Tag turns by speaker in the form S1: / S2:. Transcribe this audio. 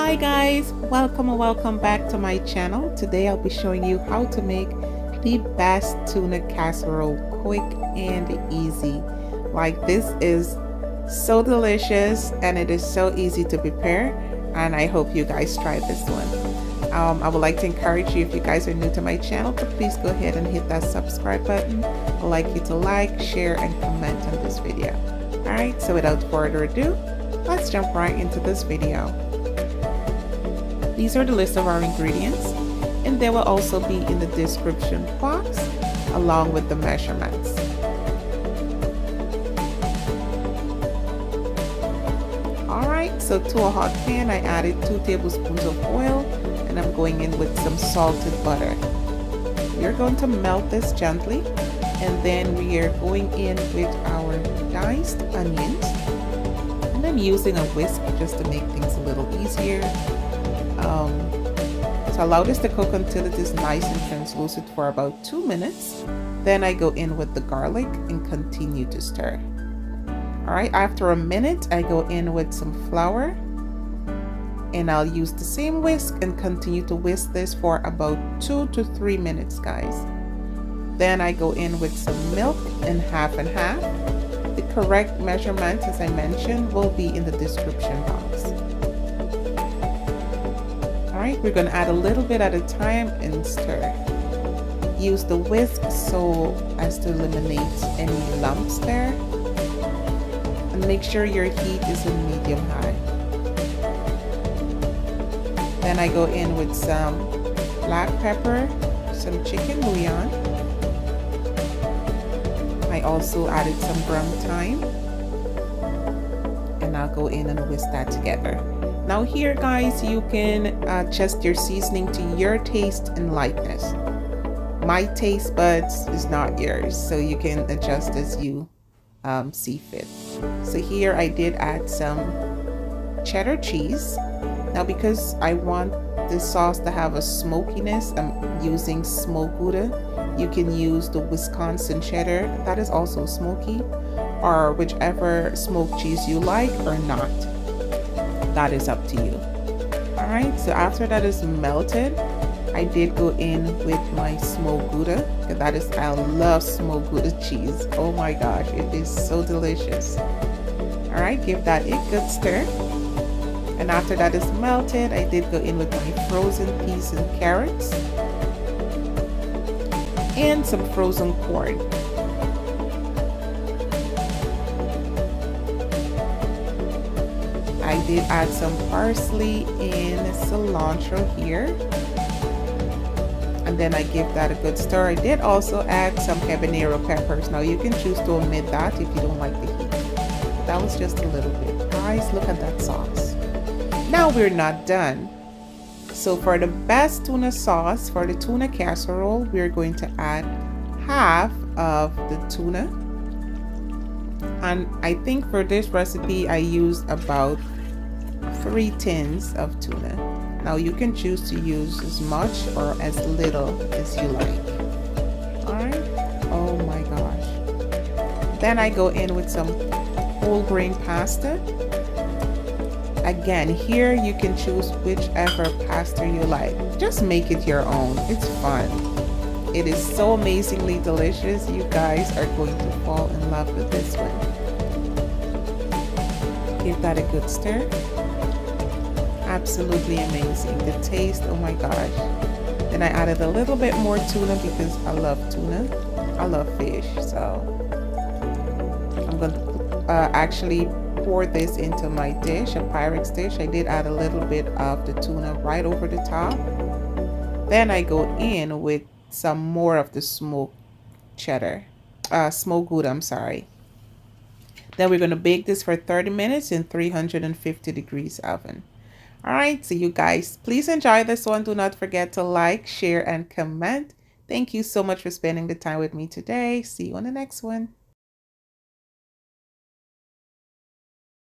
S1: Hi guys, welcome and welcome back to my channel. Today I'll be showing you how to make the best tuna casserole, quick and easy. Like, this is so delicious and it is so easy to prepare, and I hope you guys try this one. I would like to encourage you, if you guys are new to my channel, to please go ahead and hit that subscribe button. I'd like you to like, share and comment on this video. Alright, so without further ado, let's jump right into this video. These are the list of our ingredients, and they will also be in the description box along with the measurements. Alright, so to a hot pan I added 2 tablespoons of oil, and I'm going in with some salted butter. We're going to melt this gently, and then we are going in with our diced onions, and then using a whisk just to make things a little easier. So allow this to cook until it is nice and translucent for about 2 minutes. Then I go in with the garlic and continue to stir. Alright, after a minute I go in with some flour, and I'll use the same whisk and continue to whisk this for about 2 to 3 minutes, guys. Then I go in with some milk and half. The correct measurement, as I mentioned, will be in the description box. Alright, we're going to add a little bit at a time and stir. Use the whisk so as to eliminate any lumps there. And make sure your heat is in medium-high. Then I go in with some black pepper, some chicken bouillon. I also added some ground thyme. And I'll go in and whisk that together. Now here, guys, you can adjust your seasoning to your taste and likeness. My taste buds is not yours, so you can adjust as you see fit. So here I did add some cheddar cheese. Now because I want this sauce to have a smokiness, I'm using smoked gouda. You can use the Wisconsin cheddar, that is also smoky, or whichever smoked cheese you like or not. That is up to you. Alright, so after that is melted, I did go in with my smoked gouda. That is, I love smoked gouda cheese. Oh my gosh, it is so delicious. Alright, give that a good stir. And after that is melted, I did go in with my frozen peas and carrots and some frozen corn. I did add some parsley and cilantro here, and then I give that a good stir. I did also add some habanero peppers. Now you can choose to omit that if you don't like the heat. That was just a little bit. Guys, look at that sauce. Now we're not done. So for the best tuna sauce, for the tuna casserole, we're going to add half of the tuna. And I think for this recipe I used about 3 tins of tuna. Now you can choose to use as much or as little as you like. Alright, oh my gosh. Then I go in with some whole grain pasta. Again, here you can choose whichever pasta you like. Just make it your own. It's fun. It is so amazingly delicious. You guys are going to fall in love with this one. Give that a good stir. Absolutely amazing. The taste, oh my gosh. Then I added a little bit more tuna because I love tuna. I love fish, so I'm going to actually pour this into my dish, a Pyrex dish. I did add a little bit of the tuna right over the top. Then I go in with some more of the smoked cheddar, smoked gouda, I'm sorry. Then we're going to bake this for 30 minutes in 350 degrees oven. Alright, so you guys, please enjoy this one. Do not forget to like, share, and comment. Thank you so much for spending the time with me today. See you on the next one.